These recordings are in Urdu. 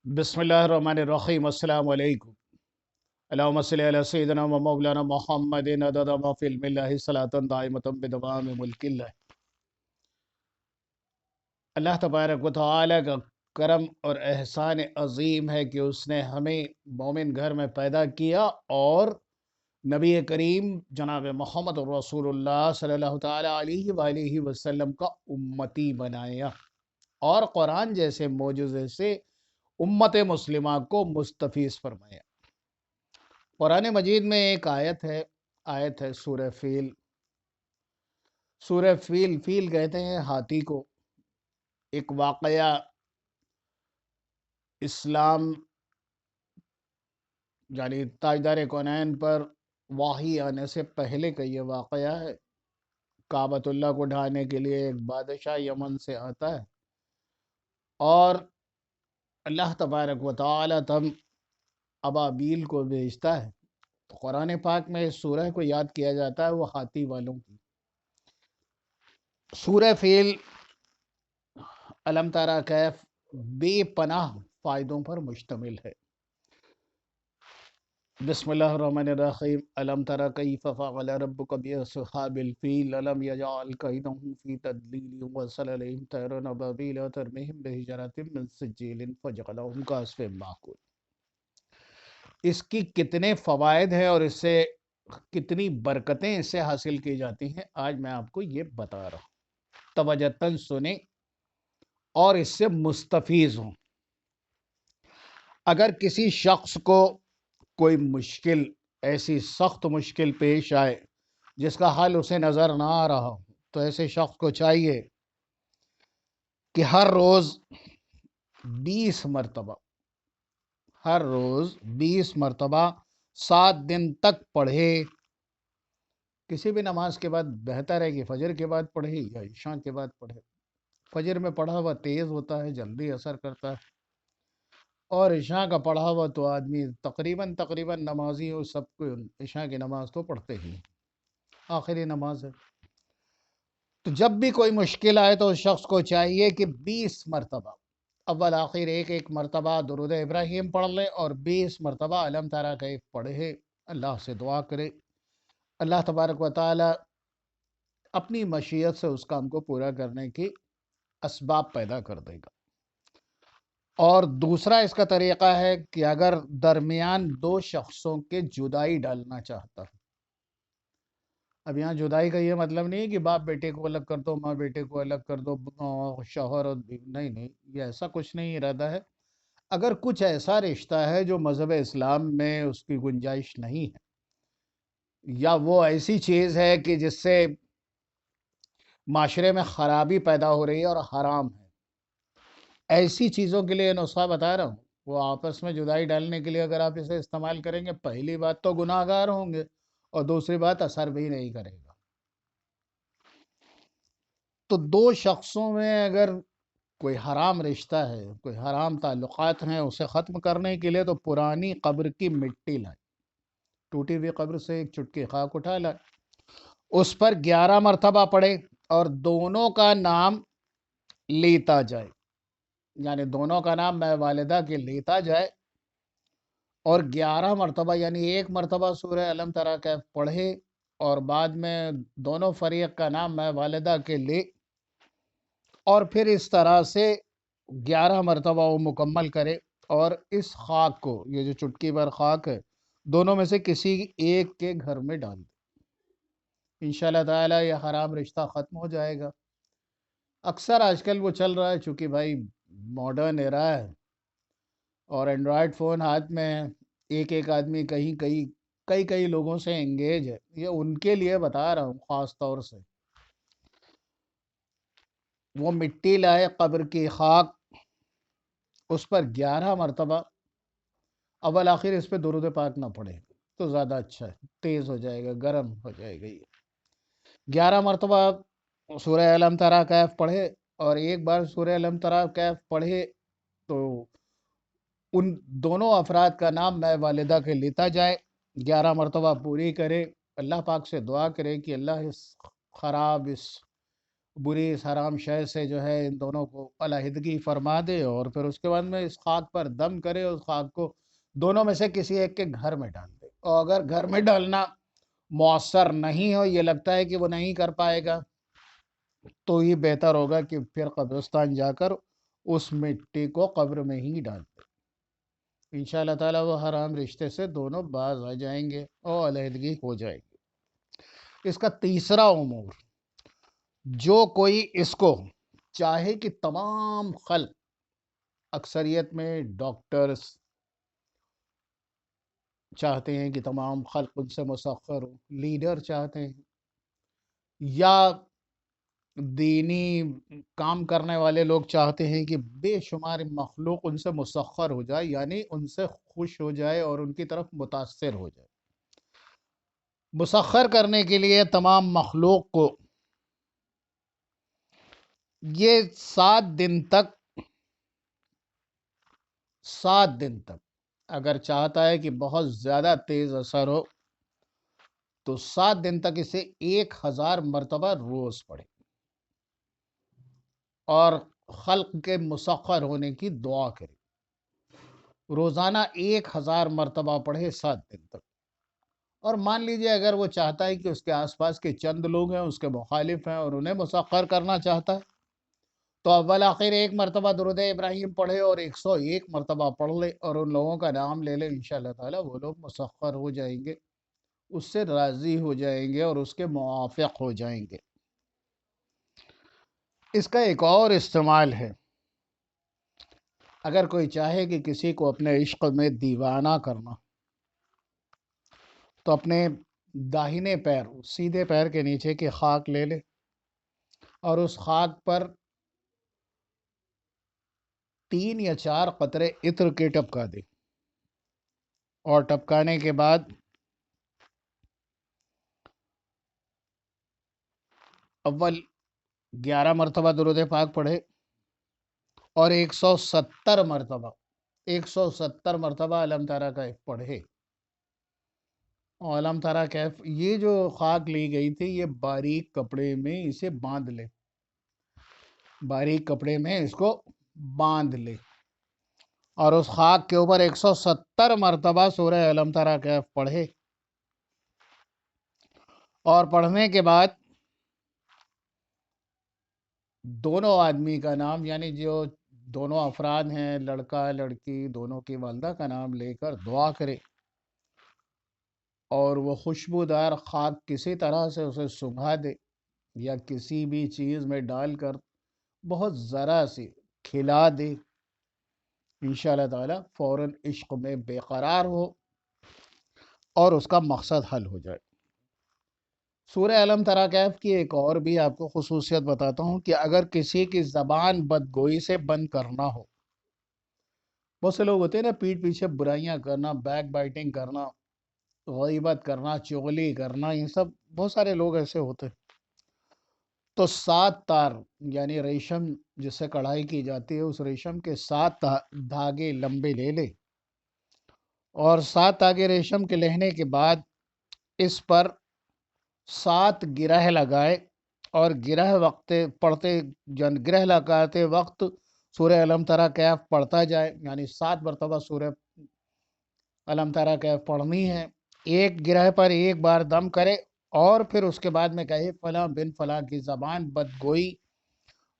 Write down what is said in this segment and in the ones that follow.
بسم اللہ الرحمن الرحیم۔ السلام علیکم۔ اللہم صلی علی سیدنا و مولانا محمد عدد ما فی علم اللہ صلاۃ دائمۃ بدوام ملک اللہ۔ اللہ تبارک و تعالی کا کرم اور احسان عظیم ہے کہ اس نے ہمیں مومن گھر میں پیدا کیا اور نبی کریم جناب محمد رسول اللہ صلی اللہ تعالی علیہ وآلہ وسلم کا امتی بنایا اور قرآن جیسے معجزے سے امت مسلمہ کو مستفیض فرمایا۔ قرآن مجید میں ایک آیت ہے سورہ فیل۔ سورہ فیل کہتے ہیں ہاتھی کو۔ ایک واقعہ اسلام یعنی تاجدار کونین پر وحی آنے سے پہلے کا یہ واقعہ ہے۔ کعبۃ اللہ کو ڈھانے کے لیے ایک بادشاہ یمن سے آتا ہے اور اللہ تبارک و تعالی تم ابابیل کو بھیجتا ہے۔ تو قرآن پاک میں اس سورہ کو یاد کیا جاتا ہے وہ ہاتھی والوں کی۔ سورہ فیل علم ترى کیف بے پناہ فائدوں پر مشتمل ہے۔ بسم اللہ الرحمن الرحیم۔ علم ترى کیف فعل ربک باصحاب الفیل الم یجعل کیدہم فی تدلیل وارسل علیہم طیرا ابابیل ترمیہم بحجارۃ من سجیل فجعلہم کعصف مأکول۔ اس کی کتنے فوائد ہیں اور اس سے کتنی برکتیں اس سے حاصل کی جاتی ہیں، آج میں آپ کو یہ بتا رہا ہوں۔ توجہاً سنیں اور اس سے مستفیض ہوں۔ اگر کسی شخص کو کوئی مشکل، ایسی سخت مشکل پیش آئے جس کا حل اسے نظر نہ آ رہا ہو، تو ایسے شخص کو چاہیے کہ ہر روز 20 مرتبہ 7 دن تک پڑھے۔ کسی بھی نماز کے بعد بہتر ہے کہ فجر کے بعد پڑھے یا عشاء کے بعد پڑھے۔ فجر میں پڑھا ہوا تیز ہوتا ہے، جلدی اثر کرتا ہے، اور عشاء کا پڑھا ہوا تو آدمی تقریباً نمازی ہو سب کو عشاء کی نماز تو پڑھتے ہی، آخری نماز ہے۔ تو جب بھی کوئی مشکل آئے تو اس شخص کو چاہیے کہ 20 مرتبہ اول آخر ایک مرتبہ درود ابراہیم پڑھ لے اور 20 مرتبہ علم ترى کیف پڑھے، اللہ سے دعا کرے۔ اللہ تبارک و تعالی اپنی مشیت سے اس کام کو پورا کرنے کی اسباب پیدا کر دے گا۔ اور دوسرا اس کا طریقہ ہے کہ اگر درمیان 2 شخصوں کے جدائی ڈالنا چاہتا ہے، اب یہاں جدائی کا یہ مطلب نہیں ہے کہ باپ بیٹے کو الگ کر دو، ماں بیٹے کو الگ کر دو، شوہر اور نہیں، یہ ایسا کچھ نہیں ارادہ ہے۔ اگر کچھ ایسا رشتہ ہے جو مذہب اسلام میں اس کی گنجائش نہیں ہے، یا وہ ایسی چیز ہے کہ جس سے معاشرے میں خرابی پیدا ہو رہی ہے اور حرام ہے، ایسی چیزوں کے لیے نسخہ بتا رہا ہوں۔ وہ آپس میں جدائی ڈالنے کے لیے اگر آپ اسے استعمال کریں گے، پہلی بات تو گناہ گار ہوں گے اور دوسری بات اثر بھی نہیں کرے گا۔ تو 2 شخصوں میں اگر کوئی حرام رشتہ ہے، کوئی حرام تعلقات ہیں، اسے ختم کرنے کے لیے تو پرانی قبر کی مٹی لائے، ٹوٹی ہوئی قبر سے ایک چٹکی خاک اٹھا لائے، اس پر 11 مرتبہ پڑھے اور دونوں کا نام لیتا جائے، یعنی دونوں کا نام میں والدہ کے لیتا جائے، اور 11 مرتبہ یعنی 1 مرتبہ سورہ علم ترى کیف پڑھے اور بعد میں دونوں فریق کا نام میں والدہ کے لے، اور پھر اس طرح سے 11 مرتبہ وہ مکمل کرے اور اس خاک کو، یہ جو چٹکی بھر خاک ہے، دونوں میں سے کسی ایک کے گھر میں ڈال دے، انشاءاللہ تعالی یہ حرام رشتہ ختم ہو جائے گا۔ اکثر آج کل وہ چل رہا ہے، چونکہ بھائی ماڈرن ایرا ہے اور اینڈرائڈ فون ہاتھ میں ہے، ایک آدمی کئی لوگوں سے انگیج ہے، یہ ان کے لیے بتا رہا ہوں خاص طور سے۔ وہ مٹی لائے، قبر کی خاک، اس پر 11 مرتبہ اول آخر اس پہ درود پاک نہ پڑھے تو زیادہ اچھا ہے، تیز ہو جائے گا، گرم ہو جائے گا۔ یہ 11 مرتبہ سورہ علم ترى کیف پڑھے اور ایک بار سورہ علم ترى کیف پڑھے تو ان دونوں افراد کا نام میں والدہ کے لیتا جائے، 11 مرتبہ پوری کرے، اللہ پاک سے دعا کرے کہ اللہ اس خراب، اس بری اس حرام شے سے جو ہے ان دونوں کو علیحدگی فرما دے، اور پھر اس کے بعد میں اس خاک پر دم کرے، اس خاک کو دونوں میں سے کسی ایک کے گھر میں ڈال دے۔ اور اگر گھر میں ڈالنا مؤثر نہیں ہو، یہ لگتا ہے کہ وہ نہیں کر پائے گا، تو یہ بہتر ہوگا کہ پھر قبرستان جا کر اس مٹی کو قبر میں ہی ڈال دے۔ انشاءاللہ تعالیٰ وہ حرام رشتے سے دونوں باز آ جائیں گے اور علیحدگی ہو جائے گی۔ اس کا تیسرا امور، جو کوئی اس کو چاہے کہ تمام خلق، اکثریت میں ڈاکٹرز چاہتے ہیں کہ تمام خلق ان سے مسخر ہو، لیڈر چاہتے ہیں، یا دینی کام کرنے والے لوگ چاہتے ہیں کہ بے شمار مخلوق ان سے مسخر ہو جائے، یعنی ان سے خوش ہو جائے اور ان کی طرف متاثر ہو جائے۔ مسخر کرنے کے لیے تمام مخلوق کو یہ 7 دن تک اگر چاہتا ہے کہ بہت زیادہ تیز اثر ہو تو 7 دن تک اسے 1000 مرتبہ روز پڑھے اور خلق کے مسخر ہونے کی دعا کرے۔ روزانہ 1000 مرتبہ پڑھے 7 دن تک۔ اور مان لیجئے اگر وہ چاہتا ہے کہ اس کے آس پاس کے چند لوگ ہیں اس کے مخالف ہیں اور انہیں مسخر کرنا چاہتا ہے، تو اول آخر 1 مرتبہ درود ابراہیم پڑھے اور 101 مرتبہ پڑھ لے اور ان لوگوں کا نام لے لے، انشاءاللہ تعالیٰ وہ لوگ مسخر ہو جائیں گے، اس سے راضی ہو جائیں گے اور اس کے موافق ہو جائیں گے۔ اس کا ایک اور استعمال ہے، اگر کوئی چاہے کہ کسی کو اپنے عشق میں دیوانہ کرنا، تو اپنے داہنے پیر، سیدھے پیر کے نیچے کی خاک لے لے اور اس خاک پر 3 یا 4 قطرے عطر کے ٹپکا دے، اور ٹپکانے کے بعد اول 11 مرتبہ درود پاک پڑھے اور 170 مرتبہ علم تارا کیف پڑھے۔ اور علم تارا کیف، یہ جو خاک لی گئی تھی، یہ باریک کپڑے میں اسے باندھ لے، باریک کپڑے میں اس کو باندھ لے اور اس خاک کے اوپر 170 مرتبہ سورہ علم تارا کیف پڑھے، اور پڑھنے کے بعد دونوں آدمی کا نام، یعنی جو دونوں افراد ہیں، لڑکا لڑکی، دونوں کی والدہ کا نام لے کر دعا کرے، اور وہ خوشبودار خاک کسی طرح سے اسے سنگھا دے یا کسی بھی چیز میں ڈال کر بہت ذرا سی کھلا دے، انشاءاللہ تعالیٰ فوراً عشق میں بے قرار ہو اور اس کا مقصد حل ہو جائے۔ سورہ علم ترا کیف کی ایک اور بھی آپ کو خصوصیت بتاتا ہوں کہ اگر کسی کی زبان بدگوئی سے بند کرنا ہو، بہت سے لوگ ہوتے ہیں نا پیٹھ پیچھے برائیاں کرنا، بیک بائٹنگ کرنا، غیبت کرنا، چغلی کرنا، یہ سب بہت سارے لوگ ایسے ہوتے ہیں، تو 7 تار یعنی ریشم جس سے کڑھائی کی جاتی ہے، اس ریشم کے 7 دھاگے لمبے لے لے اور 7 دھاگے ریشم کے لینے کے بعد اس پر 7 گرہ لگائے، اور گرہ لگاتے وقت سورہ علم ترا کیف پڑھتا جائے، یعنی 7 مرتبہ سورہ علم ترا کیف پڑھنی ہے، ایک گرہ پر ایک بار دم کرے اور پھر اس کے بعد میں کہے فلاں بن فلاں کی زبان بدگوئی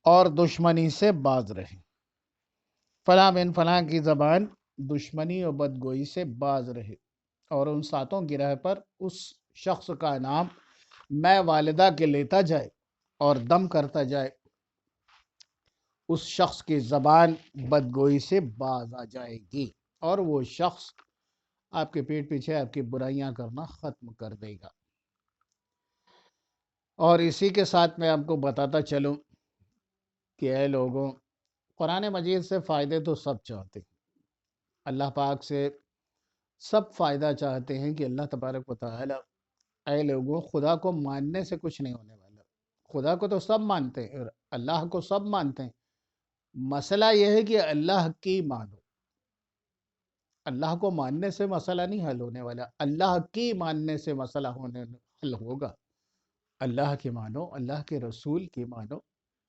اور دشمنی سے باز رہے، فلاں بن فلاں کی زبان دشمنی اور بدگوئی سے باز رہے، اور ان 7 گرہ پر اس شخص کا نام میں والدہ کے لیتا جائے اور دم کرتا جائے، اس شخص کی زبان بدگوئی سے باز آ جائے گی اور وہ شخص آپ کے پیٹ پیچھے آپ کی برائیاں کرنا ختم کر دے گا۔ اور اسی کے ساتھ میں آپ کو بتاتا چلوں کہ اے لوگوں، قرآن مجید سے فائدے تو سب چاہتے ہیں، اللہ پاک سے سب فائدہ چاہتے ہیں کہ اللہ تبارک و تعالی، اے لوگوں، خدا کو ماننے سے کچھ نہیں ہونے والا، خدا کو تو سب مانتے ہیں، اللہ کو سب مانتے ہیں، مسئلہ یہ ہے کہ اللہ کی مانو، اللہ کو ماننے سے مسئلہ نہیں حل ہونے والا، اللہ کی ماننے سے مسئلہ حل ہوگا۔ اللہ کی مانو، اللہ کے رسول کی مانو،